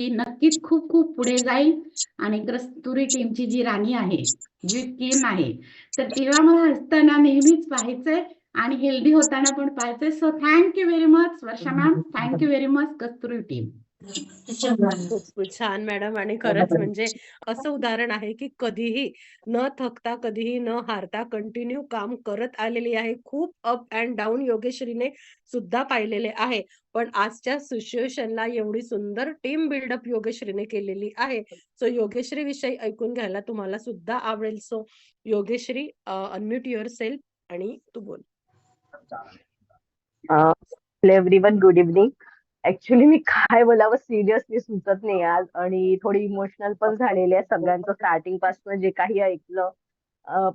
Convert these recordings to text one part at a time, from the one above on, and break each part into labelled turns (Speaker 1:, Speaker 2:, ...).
Speaker 1: ती नक्कीच खूप खूप पुढे जाईल आणि कस्तुरी टीमची जी राणी आहे, जी टीम आहे, तर तिला मला हसताना नेहमीच पाहायचंय आणि हेल्दी होताना पण पाहायचंय. So thank you very much Varsha ma'am. Thank you very much Kasturi team.
Speaker 2: खूप छान मॅडम. आणि खरंच म्हणजे असं उदाहरण आहे की कधीही न थकता, कधीही न हारता कंटिन्यू काम करत आलेली आहे. खूप अप अँड डाऊन योगेश्वरीने सुद्धा पाहिलेले आहे. पण आजच्या सिच्युएशनला एवढी सुंदर टीम बिल्डअप योगेश्वरीने केलेली आहे. सो योगेश्वरी विषयी ऐकून घ्यायला तुम्हाला सुद्धा आवडेल. सो योगेश्वरी, अनम्यूट युअरसेल्फ आणि तू बोल.
Speaker 3: Hello everyone, good evening. Actually मी काय बोलावं सिरियसली सुचत नाही आज, आणि थोडी इमोशनल पण झालेली आहे. सगळ्यांचं स्टार्टिंग पासून जे काही ऐकलं,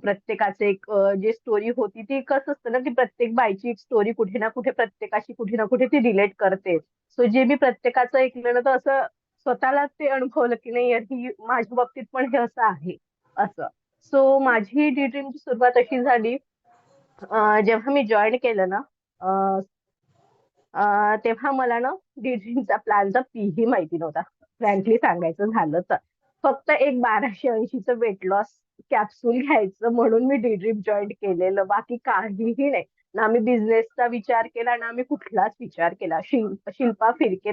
Speaker 3: प्रत्येकाचं एक जी स्टोरी होती ती कसं असतं ना, की प्रत्येक बाईची एक स्टोरी कुठे ना कुठे प्रत्येकाशी कुठे ना कुठे ती रिलेट करते. सो जे मी प्रत्येकाचं ऐकलं ना, तर असं स्वतःलाच ते अनुभवलं की नाही यार, ही माझ्या बाबतीत पण हे असं आहे असं. सो माझी डी ड्रीमची सुरुवात अशी झाली, जेव्हा मी जॉईन केलं ना, तेव्हा मला ना डी-ड्रीमचा प्लॅनचा पीही माहिती नव्हता. फ्रँकली सांगायचं झालं तर. फक्त एक 1280चं वेट लॉस कॅप्सूल घ्यायचं म्हणून मी डी-ड्रीम जॉईन केलेलं. बाकी काहीही नाही. ना मी बिझनेसचा विचार केला, ना मी कुठलाच विचार केला. शिल्पा फिरके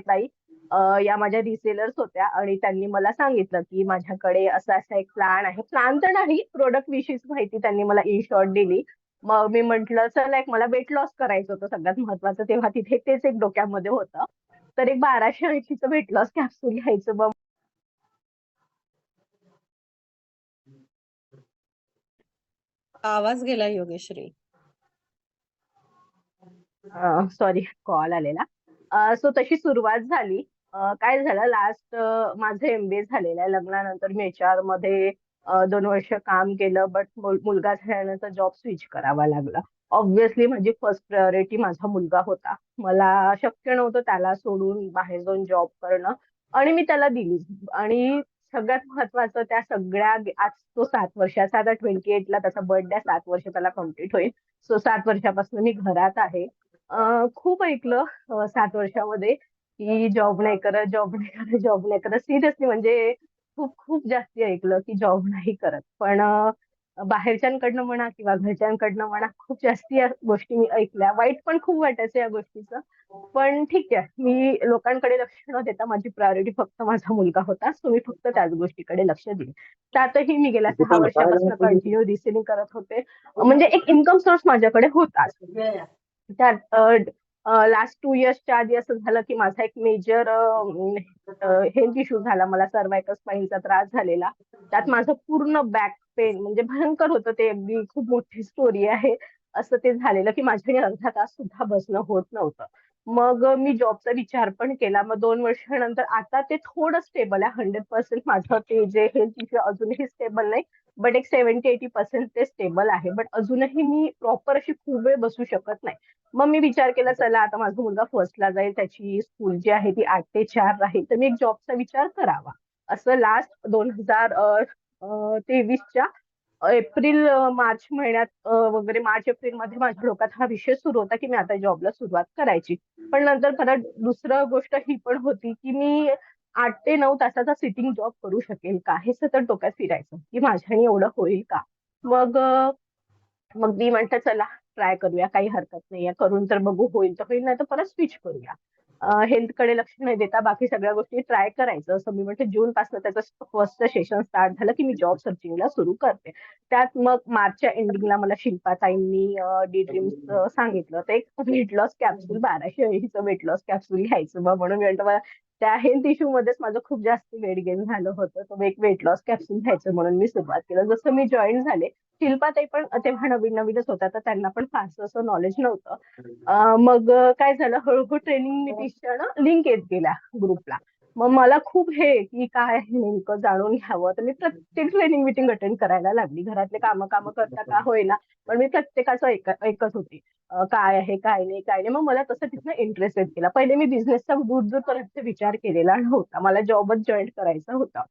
Speaker 3: या माझ्या रिसेलर्स होत्या आणि त्यांनी मला सांगितलं, की माझ्याकडे असा-असा एक प्लॅन आहे. प्लॅन तर नाही, प्रोडक्ट विषयीच माहिती त्यांनी मला इन शॉर्ट दिली. मग मी म्हंटल चला, एक मला वेट लॉस करायचं होतं सगळ्यात महत्वाचं, तेव्हा तिथे तेच एक डोक्यामध्ये होतं. तर एक 1280चं वेट लॉस कॅप्सूल घ्यायचं. मग
Speaker 2: आवाज गेला योगेश्वरी.
Speaker 3: सॉरी, कॉल आलेला. सो तशी सुरुवात झाली. काय झालं, लास्ट माझं एमबीए झालेलं आहे. लग्नानंतर मी एचआर मध्ये 2 वर्ष काम केलं, बट मुलगा झाल्यानंतर जॉब स्विच करावा लागला. ऑब्व्हियसली माझी फर्स्ट प्रायोरिटी माझा मुलगा होता. मला शक्य नव्हतं त्याला सोडून बाहेर जाऊन जॉब करणं, आणि मी त्याला दिली. आणि सगळ्यात महत्वाचं, त्या सगळ्या आज तो 7 वर्षाचा, आता 28ला त्याचा बर्थडे, 7 वर्ष त्याला कम्प्लीट होईल. सो 7 वर्षापासून मी घरात आहे. खूप ऐकलं 7 वर्षामध्ये, की जॉब नाही करत, जॉब नाही करत, जॉब नाही करत. सिरियसली म्हणजे खूप खूप जास्ती ऐकलं की जॉब नाही करत. पण बाहेरच्यांकडनं म्हणा किंवा घरच्यांकडनं म्हणा, खूप जास्ती या गोष्टी मी ऐकल्या. वाईट पण खूप वाटायचं या गोष्टीचं. पण ठीक आहे, मी लोकांकडे लक्ष न देता माझी प्रायोरिटी फक्त माझा मुलगा होता. सो मी फक्त त्याच गोष्टीकडे लक्ष दिले. त्यातही मी गेल्या 6 वर्षापासून कंटिन्यू रिसेलिंग करत होते. म्हणजे एक इन्कम सोर्स माझ्याकडे होताच. त्यात लास्ट 2 इयर्सच्या आधी असं झालं की माझा एक मेजर हेल्थ इश्यू झाला. मला सर्वायकल स्पाईनचा त्रास झालेला. त्यात माझं पूर्ण बॅक पेन, म्हणजे भयंकर होतं ते. अगदी खूप मोठी स्टोरी आहे. असं ते झालेलं की माझ्याने अर्धा तास सुद्धा बसणं होत नव्हतं. मग मी जॉबचा विचार पण केला. मग 2 वर्षानंतर आता ते थोडं स्टेबल आहे. 100% माझं ते जे हेल्थ इश्यू अजूनही स्टेबल नाही, बट एक 70-80% ते स्टेबल आहे. बट अजूनही मी प्रॉपर अशी खूप वेळ बसू शकत नाही. मग मी विचार केला, चला आता माझा मुलगा फर्स्टला जाईल, त्याची स्कूल जी आहे ती 8 ते 4 राहील, तर मी एक जॉबचा विचार करावा. असं लास्ट 2023च्या मार्च महिन्यात वगैरे, मार्च एप्रिल मध्ये माझ्या डोक्यात हा विषय सुरू होता की मी आता जॉबला सुरुवात करायची. पण नंतर परत दुसरं गोष्ट ही पण होती की मी 8 ते 9 तासाचा सिटिंग जॉब करू शकेल का, हे सतत डोक्यात फिरायचं की माझ्याने एवढं होईल का. मग मग मी म्हंटल चला ट्राय करूया, काही हरकत नाहीये, करून तर बघू, होईल तर होईल, नाही तर परत स्विच करूया. हेल्थ कडे लक्ष नाही देता बाकी सगळ्या गोष्टी ट्राय करायचं. असं मी म्हटलं, जून पासून त्याचं फर्स्ट सेशन स्टार्ट झालं की मी जॉब सर्चिंगला सुरू करते. त्यात मग मार्चच्या एंडिंगला मला शिल्पाताईंनी डी ड्रीम्स सांगितलं, तर एक वेट लॉस कॅप्सूल, 1280चं वेट लॉस कॅप्सूल घ्यायचं. मग म्हणून मी म्हटलं, मला त्या हेल्थ इश्यू मध्येच माझं खूप जास्त वेट गेन झालं होतं, तर एक वेट लॉस कॅप्सूल घ्यायचं म्हणून मी सुरुवात केलं. जसं मी जॉईन झाले, शिल्पाताई पण तेव्हा नवीन नवीनच होता, तर त्यांना पण फारस असं नॉलेज नव्हतं. मग काय झालं, हळूहळू ट्रेनिंग मीटिंगच्या लिंक येत गेल्या ग्रुपला. मग मला खूप हे की काय आहे नेमकं जाणून घ्यावं, तर मी प्रत्येक ट्रेनिंग मीटिंग अटेंड करायला लागली. घरातले कामं कामं करता का होईना, पण मी प्रत्येकाचं ऐकत होती. काय आहे काय नाही काय नाही. मग मला तसं तिथनं इंटरेस्ट येत गेला. पहिले मी बिझनेसचा दूर दूरपर्यंत विचार केलेला नव्हता, मला जॉबच जॉईन करायचा होता.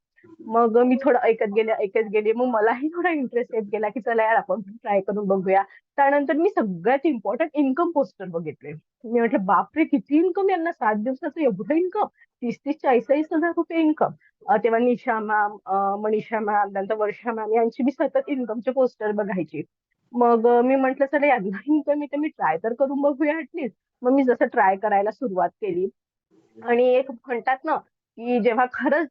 Speaker 3: मग मी थोडं ऐकत गेले. मग मलाही थोडा इंटरेस्ट येत गेला, की चला यार आपण ट्राय करून बघूया. त्यानंतर मी सगळ्यात इम्पॉर्टंट इन्कम पोस्टर बघितले. मी म्हटलं बापरे किती इन्कम यांना 7 दिवसाचं एवढं इन्कम, 30-30, 40-40 हजार रुपये इन्कम. तेव्हा निशा मॅम, मनीषा मॅम, नंतर वर्षा मॅम यांची मी सतत इन्कमचे पोस्टर बघायची. मग मी म्हंटल चला यांना इन्कम आहे तर मी ट्राय तर करून बघूया ऍटलीस्ट. मग मी जसं ट्राय करायला सुरुवात केली आणि एक म्हणतात ना, की जेव्हा खरंच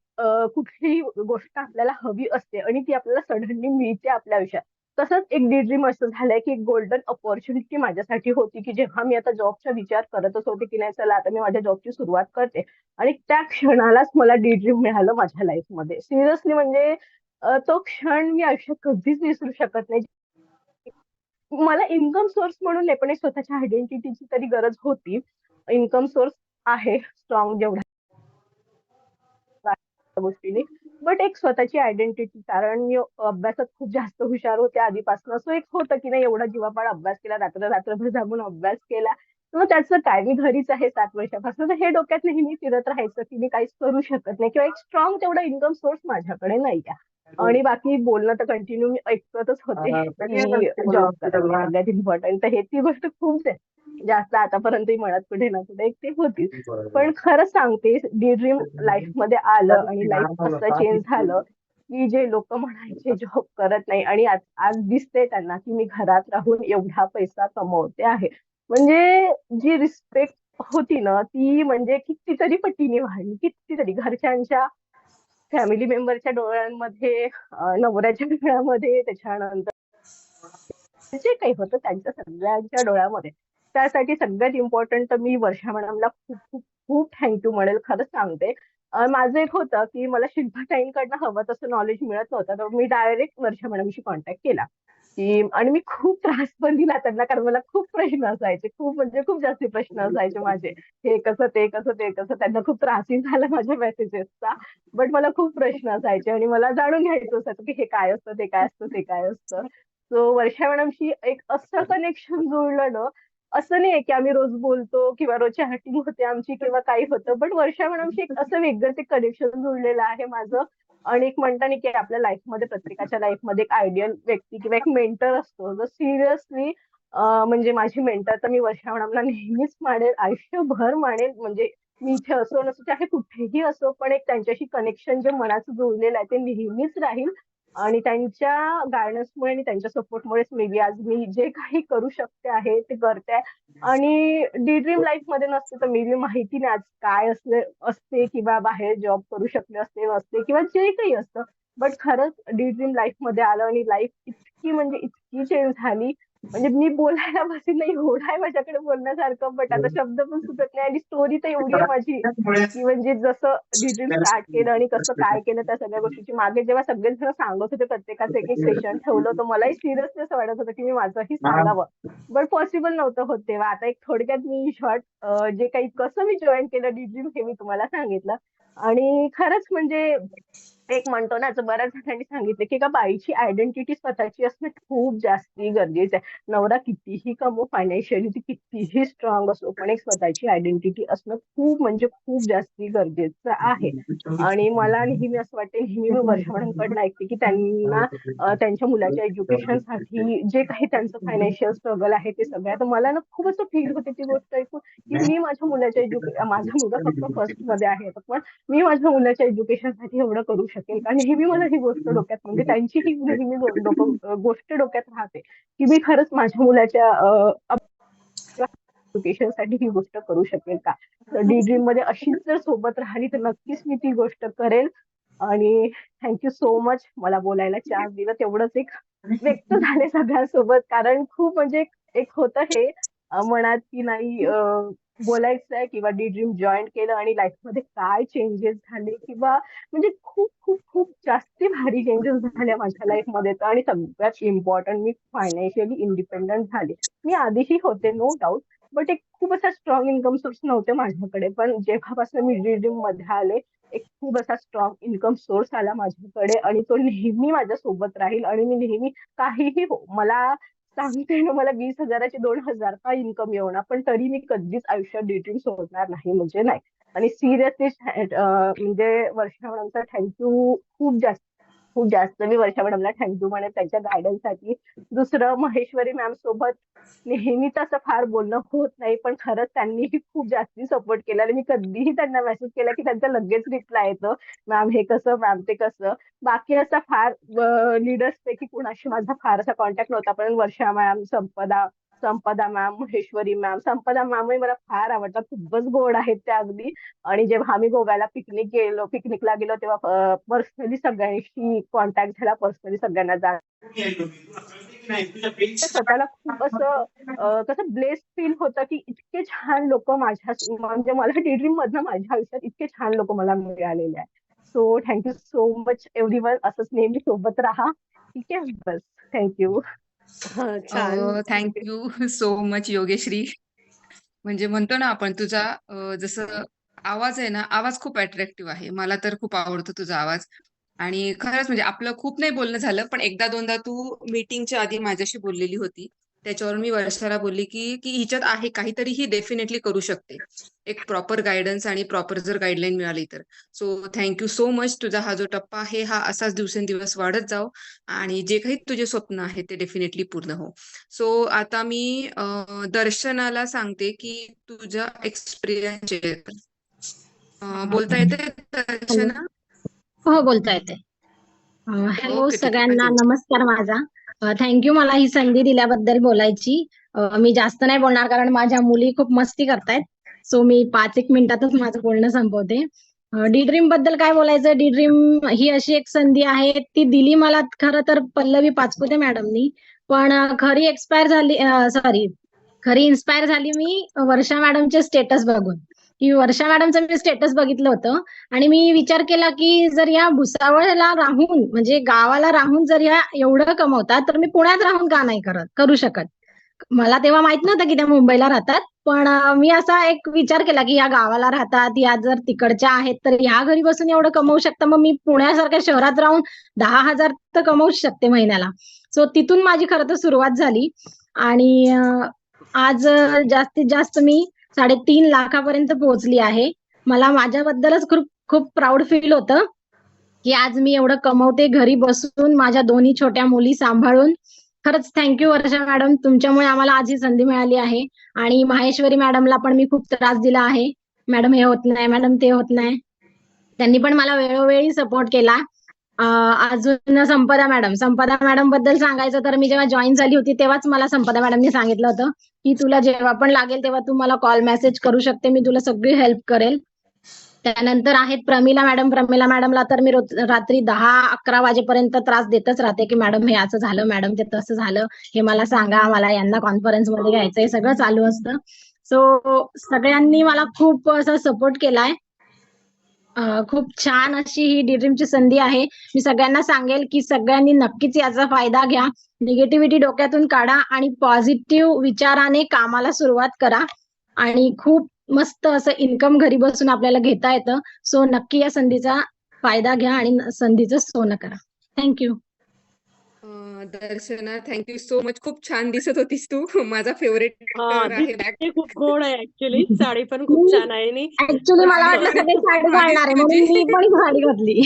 Speaker 3: कुठलीही गोष्ट आपल्याला हवी असते आणि ती आपल्याला सडनली मिळते आपल्या आयुष्यात, तसंच एक ड्रीम असं झालंय की एक गोल्डन अपॉर्च्युनिटी माझ्यासाठी होती, की जेव्हा मी आता जॉबचा विचार करतच होते की नाही चला आता मी माझ्या जॉबची सुरुवात करते, आणि त्या क्षणालाच मला ड्रीम मिळालं माझ्या लाईफमध्ये. सिरियसली म्हणजे तो क्षण मी आयुष्यात कधीच विसरू शकत नाही. मला इन्कम सोर्स म्हणून नाही, पण एक स्वतःच्या आयडेंटिटीची तरी गरज होती. इन्कम सोर्स आहे स्ट्रॉंग जेवढा गोष्टीने, बट एक स्वतःची आयडेंटिटी, कारण मी अभ्यासात खूप जास्त हुशार होते आधीपासून. असं एक होतं की नाही एवढा जीवापाड अभ्यास केला, रात्रभर जागून अभ्यास केला, मग त्याचं काय, मी घरीच आहे 7 वर्षापासून, तर हे डोक्यात नेहमी फिरत राहायचं की मी काहीच करू शकत नाही किंवा एक स्ट्रॉंग तेवढा इन्कम सोर्स माझ्याकडे नाही आहे. आणि बाकी बोलणं तर कंटिन्यू मी ऐकतच होते की जॉब करा सगळ्यात इम्पॉर्टंट, तर हे ती गोष्ट खूप जास्त आतापर्यंत म्हणत कुठे ना कुठे एक ते होती. पण खरं सांगते ड्रीम लाईफ मध्ये आलं आणि लाईफ असं चेंज झालं की जे लोक म्हणायचे जॉब करत नाही, आणि आज आज दिसते त्यांना की मी घरात राहून एवढा पैसा कमवते आहे. म्हणजे जी रिस्पेक्ट होती ना ती म्हणजे कितीतरी पटीने वाढली, कितीतरी घरच्यांच्या, फॅमिली मेंबरच्या डोळ्यांमध्ये, नवऱ्याच्या डोळ्यामध्ये, त्याच्यानंतर जे काही होतं त्यांच्या सगळ्यांच्या डोळ्यामध्ये. त्यासाठी सगळ्यात इम्पॉर्टंट तर मी वर्षा मॅडमला खूप खूप खूप थँक्यू म्हणेल, खरंच सांगते. माझं एक होतं की मला शिल्पा ताईंकडनं हवं तसं नॉलेज मिळत नव्हतं, तर मी डायरेक्ट वर्षा मॅडमशी कॉन्टॅक्ट केला की, आणि मी खूप त्रास पण दिला त्यांना, कारण मला खूप प्रश्न असायचे, खूप म्हणजे खूप जास्त प्रश्न असायचे माझे, हे कसं ते कसं ते कसं. त्यांना खूप त्रासही झाला माझ्या मेसेजेसचा, बट मला खूप प्रश्न असायचे आणि मला जाणून घ्यायचं होतं की हे काय असतं, ते काय असतं, ते काय असतं. सो वर्षा मॅडमशी एक असं कनेक्शन जुळलं ना, असं नाही की आम्ही रोज बोलतो किंवा रोज चॅटिंग होते आमची किंवा काही होतं, बट वर्षा मॅडमशी एक असं वेगळं ते कनेक्शन जुळलेलं आहे माझं. आणि एक म्हणता नाही की आपल्या लाईफमध्ये, प्रत्येकाच्या लाईफमध्ये एक आयडियल व्यक्ती किंवा एक मेंटर असतो, जर सिरियसली म्हणजे माझी मेंटर तर मी वर्षा मॅडमला नेहमीच मानेल, आयुष्यभर मानेल. म्हणजे मी इथे असो नसो, चाहे कुठेही असो, पण एक त्यांच्याशी कनेक्शन जे मनाचं जुळलेलं आहे ते नेहमीच राहील. आणि त्यांच्या गायडन्समुळे आणि त्यांच्या सपोर्टमुळेच मे बी आज मी जे काही करू शकते आहे ते करते. आणि ड्रीम लाईफ मध्ये नसते तर मे बी माहिती नाही आज काय असते किंवा बाहेर जॉब करू शकले असते नसते किंवा जे काही असतं. बट खरंच ड्रीम लाईफ मध्ये आलं आणि लाईफ इतकी म्हणजे इतकी चेंज झाली, म्हणजे मी बोलायला बसेल नाही, एवढं आहे माझ्याकडे बोलण्यासारखं, बट आता शब्द पण सुचत नाही. आणि स्टोरी तर एवढी आहे माझी की म्हणजे जसं ड्रीम स्टार्ट केलं आणि कसं काय केलं त्या सगळ्या गोष्टीची मागे जेव्हा सगळेच जण सांगत होते, प्रत्येकाचं एक एक सेशन ठेवलं होतं, मलाही सिरियसली असं वाटत होतं की मी माझंही सांगावं, बट पॉसिबल नव्हतं होत तेव्हा. आता एक थोडक्यात मी शॉर्ट जे काही कसं मी जॉईन केलं ड्रीम हे मी तुम्हाला सांगितलं. आणि खरंच म्हणजे एक म्हणतो ना, असं बऱ्याच जणांनी सांगितलं की का बाईची आयडेंटिटी स्वतःची असणं खूप जास्ती गरजेचं आहे. नवरा कितीही कमो, फायनान्शियली ती कितीही स्ट्रॉंग असो, पण एक स्वतःची आयडेंटिटी असणं खूप म्हणजे खूप जास्ती गरजेचं आहे. आणि मला नेहमी असं वाटते, नेहमी मी वर्षांकडनं ऐकते की त्यांना त्यांच्या मुलाच्या एज्युकेशनसाठी जे काही त्यांचं फायनान्शियल स्ट्रगल आहे ते सगळं. तर मला ना खूप असं फील होते ती गोष्ट ऐकून की मी माझ्या मुलाच्या माझा मुलगा फक्त फर्स्ट मध्ये आहे, पण मी माझ्या मुलाच्या एज्युकेशनसाठी एवढं करू शकेल का. नेहमी मला ही गोष्ट डोक्यात, म्हणजे त्यांची ही नेहमी गोष्ट डोक्यात राहते की मी खरंच माझ्या मुलाच्या एज्युकेशनसाठी ही गोष्ट करू शकेल का. तर ड्रीम मध्ये अशीच जर सोबत राहिली तर नक्कीच मी ती गोष्ट करेल. आणि थँक्यू सो मच मला बोलायला चान्स दिला, तेवढंच एक व्यक्त झाले सगळ्यांसोबत, कारण खूप म्हणजे एक होतं हे मनात की नाही बोलायचं आहे किंवा ड्रीम जॉईन केलं आणि लाईफ मध्ये काय चेंजेस झाले किंवा म्हणजे खूप खूप खूप जास्ती भारी चेंजेस झाले माझ्या लाईफ मध्ये. तर आणि सगळ्यात इम्पॉर्टंट मी फायनान्शियली इंडिपेंडंट झाले. मी आधीही होते नो डाऊट, बट एक खूप असा स्ट्रॉंग इन्कम सोर्स नव्हते माझ्याकडे, पण जेव्हापासून मी ड्रीम मध्ये आले एक खूप असा स्ट्रॉंग इन्कम सोर्स आला माझ्याकडे आणि तो नेहमी माझ्या सोबत राहील. आणि मी नेहमी काहीही हो, मला सांगते ना, मला 20,000चे 2,000 का इन्कम येऊ ना, पण तरी मी कधीच आयुष्यात डेटिंग सोडणार नाही म्हणजे नाही. आणि सिरियसली म्हणजे वर्षा मॅडमचा थँक्यू खूप जास्त मी वर्षा मॅडमला थँक्यू म्हणेन त्यांच्या गायडन्ससाठी. दुसरं, महेश्वरी मॅम सोबत नेहमीच असं फार बोलणं होत नाही, पण खरंच त्यांनी खूप जास्ती सपोर्ट केला आणि मी कधीही त्यांना मेसेज केला की त्यांचा लगेच रिप्लाय येतो, मॅम हे कसं, मॅम ते कसं. बाकी असा फार लीडर्स पैकी कुणाशी माझा फार असा कॉन्टॅक्ट नव्हता, पण वर्षा मॅम, संपदा मॅम, महेश्वरी मॅम, संपदा मॅमही मला फार आवडतात, खूपच गोड आहेत त्या अगदी. आणि जेव्हा आम्ही गोव्याला पिकनिकला गेलो तेव्हा पर्सनली सगळ्यांशी कॉन्टॅक्ट झाला, पर्सनली सगळ्यांना स्वतःला खूप असं कसं ब्लेस्ड फील होतं की इतके छान लोक माझ्या म्हणजे मला ड्रीम मधनं माझ्या आयुष्यात इतके छान लोक मला मिळालेले आहेत. So thank you so much everyone, असंच नेहमी सोबत राहा. ठीक आहे, बस. थँक्यू.
Speaker 2: छान.
Speaker 4: Thank you so much Yogeshri. म्हणजे म्हणतो ना आपण तुझा जसं आवाज आहे ना, आवाज खूप अट्रॅक्टिव्ह आहे. मला तर खूप आवडतो तुझा आवाज. आणि खरंच म्हणजे आपलं खूप नाही बोलणं झालं, पण एकदा दोनदा तू मीटिंगच्या आधी माझ्याशी बोललेली होती. त्याच्यावरून मी वर्षाला बोलली की की हिच्यात आहे काहीतरी, ही डेफिनेटली करू शकते. एक प्रॉपर गाईडन्स आणि प्रॉपर जर गाईडलाईन मिळाली तर. So thank you so much. तुझा हा जो टप्पा आहे हा असाच दिवसेंदिवस वाढत जाओ आणि जे काही तुझे स्वप्न आहे ते डेफिनेटली पूर्ण हो. सो आता मी दर्शनाला सांगते की तुझा एक्सपिरियन्स बोलता येते
Speaker 5: हॅलो.
Speaker 4: दर्शना?
Speaker 5: हो, बोलता येते. हॅलो
Speaker 4: ओके, ठीक आहे.
Speaker 5: सगळ्यांना,
Speaker 4: कंटिन्यू.
Speaker 5: नमस्कार माझा. थँक्यू मला ही संधी दिल्याबद्दल बोलायची. मी जास्त नाही बोलणार कारण माझ्या मुली खूप मस्ती करतायत. सो मी 5-1 मिनिटातच माझं बोलणं संपवते. डी ड्रीम बद्दल काय बोलायचं, डी ड्रीम ही अशी एक संधी आहे, ती दिली मला खरं तर पल्लवी पाचपुते मॅडमनी. पण खरी इन्स्पायर झाली मी वर्षा मॅडमचे स्टेटस बघून. की वर्षा मॅडमचं मी स्टेटस बघितलं होतं आणि मी विचार केला की जर या भुसावळला राहून म्हणजे गावाला राहून जर या एवढं कमवतात, तर मी पुण्यात राहून का नाही करू शकत. मला तेव्हा माहित नव्हतं की त्या मुंबईला राहतात, पण मी असा एक विचार केला की या गावाला राहतात, या जर तिकडच्या आहेत तर ह्या घरी बसून एवढं कमवू शकतं, मग मी पुण्यासारख्या शहरात राहून 10,000 तर कमवूच शकते महिन्याला. सो तिथून माझी खरं तर सुरुवात झाली आणि आज जास्तीत जास्त मी 3.5 लाखापर्यंत पोहोचली आहे. मला माझ्याबद्दलच खूप खूप प्राऊड फील होतं की आज मी एवढं कमवते घरी बसून माझ्या दोन्ही छोट्या मुली सांभाळून. खरंच थँक्यू वर्षा मॅडम, तुमच्यामुळे आम्हाला आज ही संधी मिळाली आहे. आणि माहेश्वरी मॅडमला पण मी खूप त्रास दिला आहे. मॅडम हे होत नाही, मॅडम ते होत नाही. त्यांनी पण मला वेळोवेळी सपोर्ट केला. अजून संपदा मॅडम बद्दल सांगायचं तर मी जेव्हा जॉईन झाली होती तेव्हाच मला संपदा मॅडमनी सांगितलं होतं की तुला जेव्हा पण लागेल तेव्हा तू मला कॉल मेसेज करू शकते, मी तुला सगळी हेल्प करेल. त्यानंतर आहेत प्रमिला मॅडमला तर मी रात्री 10-11 वाजेपर्यंत त्रास देतच राहते की मॅडम हे असं झालं, मॅडम ते तसं झालं, हे मला सांगा, मला यांना कॉन्फरन्स मध्ये घ्यायचंय, सगळं चालू असतं. सो सगळ्यांनी मला खूप असा सपोर्ट केलाय. खूप छान अशी ही डी ड्रीमची संधी आहे. मी सगळ्यांना सांगेल की सगळ्यांनी नक्कीच याचा फायदा घ्या. निगेटिव्हिटी डोक्यातून काढा आणि पॉझिटिव्ह विचाराने कामाला सुरुवात करा आणि खूप मस्त असं इन्कम घरी बसून आपल्याला घेता येतं. सो नक्की या संधीचा फायदा घ्या आणि संधीचं सोनं करा. थँक्यू.
Speaker 4: दर्शना, थँक्यू सो मच. खूप छान दिसत होतीस तू. माझा फेवरेट आहे ब्लॅक.
Speaker 2: दिसते खूप गोड आहे ऍक्च्युली. साडी पण खूप छान आहे आणि
Speaker 5: ऍक्च्युली मला वाटलं
Speaker 4: आणि
Speaker 5: सगळे साडी
Speaker 4: माझी
Speaker 5: घालणार आहे म्हणून मी पण साडी घातली.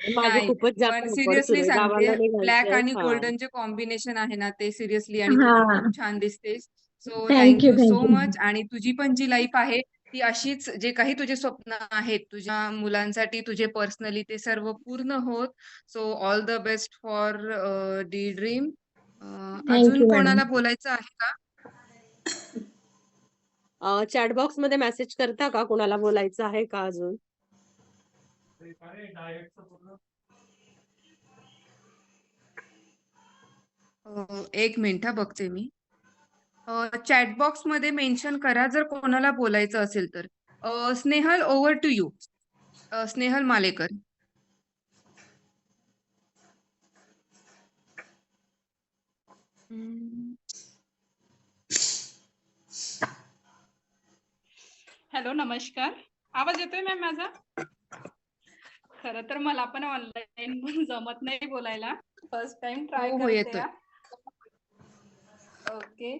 Speaker 2: माझी
Speaker 4: नाही,
Speaker 2: खूपच जास्त
Speaker 4: पण
Speaker 2: आवड सुरू
Speaker 4: सिरियसली
Speaker 2: आहे.
Speaker 4: सांगते,
Speaker 2: गावाला
Speaker 4: ब्लॅक
Speaker 2: निघायचंय.
Speaker 4: आणि
Speaker 2: हा.
Speaker 4: गोल्डन जे कॉम्बिनेशन आहे ना ते सिरियसली, आणि तू
Speaker 5: हा,
Speaker 4: पण खूप छान दिसतेस. So
Speaker 5: thank you
Speaker 4: thank you so
Speaker 5: thank you.
Speaker 4: Much. आणि तुझी पण जी लाईफ आहे ती अशीच, जे काही तुझे स्वप्न आहेत तुझ्या मुलांसाठी, तुझे पर्सनली, ते सर्व पूर्ण होत. So all the best for D dream. अजून
Speaker 5: थँक्यू मॅडम.
Speaker 4: कोणाला बोलायचं आहे का?
Speaker 2: चॅट बॉक्स मध्ये मेसेज करता का, कुणाला बोलायचं आहे का अजून?
Speaker 4: एक मिनिट हा, बघते मी. चॅट बॉक्स मध्ये मेन्शन करा जर कोणाला बोलायचं असेल तर. Snehal, over to you. Snehal Malekar.
Speaker 6: Hello, नमस्कार. आवाज येतोय मॅम माझा? खरं तर मला पण ऑनलाईन जमत नाही बोलायला. फर्स्ट टाइम ट्राय
Speaker 4: हो,
Speaker 6: करते
Speaker 4: येतोय.
Speaker 6: आहे. ओके.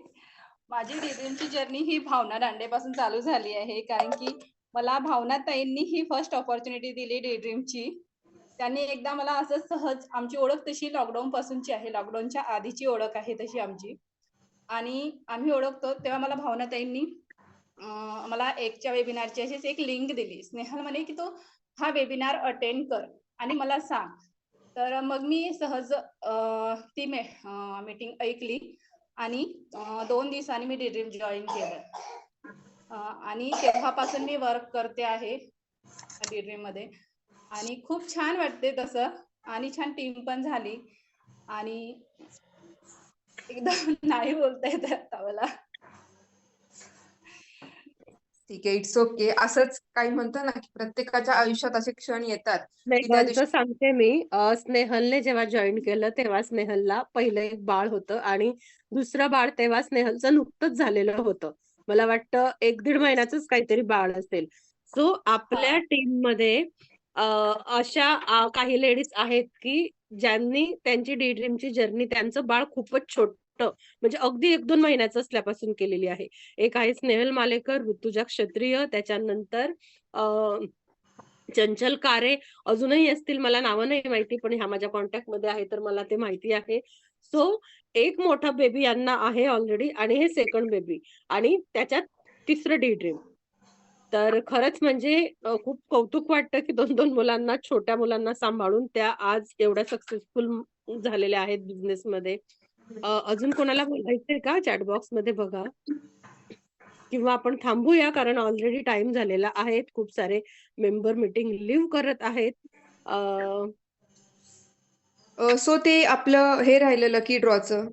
Speaker 6: माझी ड्रीमची जर्नी ही भावना दांडेपासून चालू झाली आहे. कारण की मला भावना ताईंनी ही फर्स्ट अपॉर्च्युनिटी दिली ड्रीमची. त्यांनी एकदा मला असं सहज आमची ओळख तशी लॉकडाऊन पासूनची आहे. लॉकडाऊनच्या आधीची ओळख आहे तशी आमची. आणि आम्ही ओळखतो तेव्हा मला भावना ताईंनी मला एकच्या वेबिनारची अशीच एक लिंक दिली. स्नेहल म्हणे की तो हा वेबिनार अटेंड कर आणि मला सांग. तर मग मी सहज ती मीटिंग ऐकली आणि 2 दिवसांनी मी ड्रीम जॉईन केलं. आणि तेव्हापासून मी वर्क करते आहे ड्रीम मध्ये आणि खूप छान वाटते तसं आणि छान टीम पण झाली आणि एकदम नाही बोलता येत आता मला.
Speaker 4: ठीक आहे, इट्स ओके. असंच काही म्हणतो ना की प्रत्येकाच्या आयुष्यात असे क्षण येतात की त्या
Speaker 2: स्नेहलचं सांगते मी. स्नेहलने जेव्हा जॉईन केलं तेव्हा स्नेहलला पहिलं एक बाळ होतं आणि दुसरं बाळ तेव्हा स्नेहलचं नुकतंच झालेलं होतं. मला वाटतं 1-1.5 महिन्याचंच काहीतरी बाळ असेल. सो आपल्या टीम मध्ये अशा काही लेडीज आहेत की ज्यांनी त्यांची ड्रीमची जर्नी त्यांचं बाळ खूपच छोटं म्हणजे अगदी 1-2 महिन्याचं असल्यापासून केलेली आहे. एक आहे स्नेहल मालेकर, ऋतुजा क्षत्रिय, त्याच्यानंतर चंचल कारे, अजूनही असतील मला नावं नाही माहिती, पण ह्या माझ्या कॉन्टॅक्ट मध्ये आहे तर मला ते माहिती आहे. सो एक मोठा बेबी यांना आहे ऑलरेडी आणि हे सेकंड बेबी आणि त्याच्यात तिसरं ड्रीम. तर खरंच म्हणजे खूप कौतुक वाटतं की 2-2 मुलांना, छोट्या मुलांना सांभाळून त्या आज एवढ्या सक्सेसफुल झालेल्या आहेत बिझनेस मध्ये. अजून कोणाला बोलायचंय का? चॅट बॉक्स मध्ये बघा. किंवा आपण थांबूया कारण ऑलरेडी टाइम झालेला आहे. खूप सारे मेंबर मीटिंग लिव्ह करत आहेत.
Speaker 4: सो ते आपलं हे राहिलं लकी ड्रॉचं.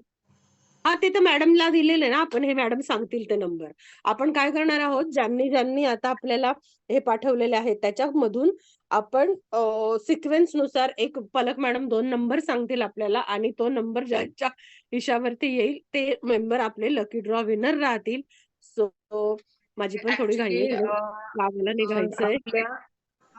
Speaker 2: हा, ते तर मॅडमला दिलेलं आहे ना आपण. हे मॅडम सांगतील ते नंबर. आपण काय करणार आहोत, ज्यांनी ज्यांनी आता आपल्याला हे पाठवलेले आहेत त्याच्यामधून आपण सिक्वेन्स नुसार एक पलक मॅडम 2 नंबर सांगतील आपल्याला आणि तो नंबर ज्यांच्या हिशावरती येईल ते मेंबर आपले लकी ड्रॉ विनर राहतील. सो माझी पण थोडी घाई आहे,
Speaker 4: ऍक्च्युली
Speaker 2: गावाला निघायचंय.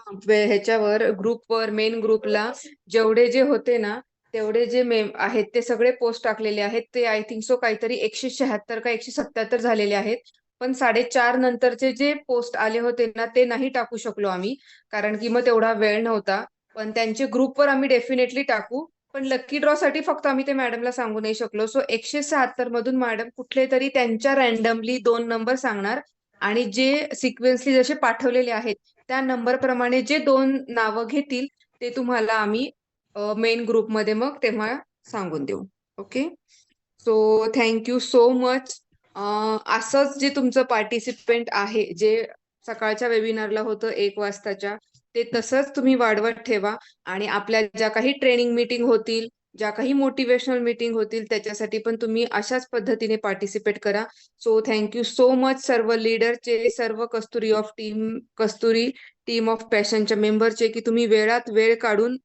Speaker 4: आपल्या ह्याच्यावर ग्रुपवर मेन ग्रुपला जेवढे जे होते ना तेवढे जे आहेत ते सगळे पोस्ट टाकलेले आहेत. ते आय थिंक सो काहीतरी 176 का 177 झालेले आहेत. पण 4:30 नंतरचे जे पोस्ट आले होते ना ते नाही टाकू शकलो आम्ही कारण की मग तेवढा वेळ नव्हता. पण त्यांचे ग्रुपवर आम्ही डेफिनेटली टाकू. पण लकी ड्रॉ साठी फक्त आम्ही ते मॅडमला सांगू नाही शकलो. सो 176 मधून मॅडम कुठले तरी त्यांच्या रॅन्डमली 2 नंबर सांगणार आणि जे सिक्वेन्सली जसे पाठवलेले आहेत त्या नंबर प्रमाणे जे 2 नावं घेतील ते तुम्हाला आम्ही मेन ग्रुपमध्ये मग तेव्हा सांगून देऊ. Okay. So thank you so much. असंच जे तुमचं पार्टिसिपेंट आहे जे सकाळच्या वेबिनारला होतं 1 वाजताच्या ते तसंच तुम्ही वाढवत ठेवा आणि आपल्या ज्या काही ट्रेनिंग मीटिंग होतील, ज्या काही मोटिवेशनल मीटिंग होतील त्याच्यासाठी पण तुम्ही अशाच पद्धतीने पार्टिसिपेट करा. सो थँक्यू सो मच सर्व लीडरचे, सर्व कस्तुरी टीम ऑफ पॅशनच्या मेंबरचे की तुम्ही वेळात वेळ काढून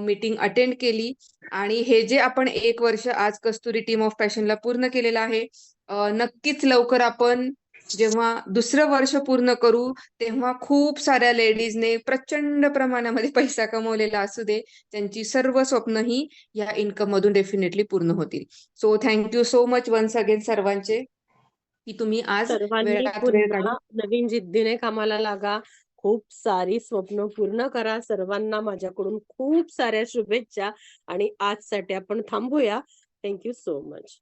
Speaker 4: मीटिंग अटेंड केली आणि हे जे आपण 1 वर्ष आज कस्तुरी टीम ऑफ पॅशनला पूर्ण केलेलं आहे. नक्कीच लवकर आपण जेव्हा दुसरं वर्ष पूर्ण करू तेव्हा खूप साऱ्या लेडीजने प्रचंड प्रमाणामध्ये पैसा कमवलेला असू दे, त्यांची सर्व स्वप्न ही या इन्कम मधून डेफिनेटली पूर्ण होतील. So thank you so much once again सर्वांचे की तुम्ही आज
Speaker 2: सर्वांनी
Speaker 4: वेळात वेळ
Speaker 2: पुन्हा
Speaker 4: काढून
Speaker 2: नवीन जिद्दीने कामाला लागा. खूप सारी स्वप्न पूर्ण करा. सर्वांना माझ्याकडून खूप साऱ्या शुभेच्छा आणि आजसाठी आपण थांबूया. Thank you so much.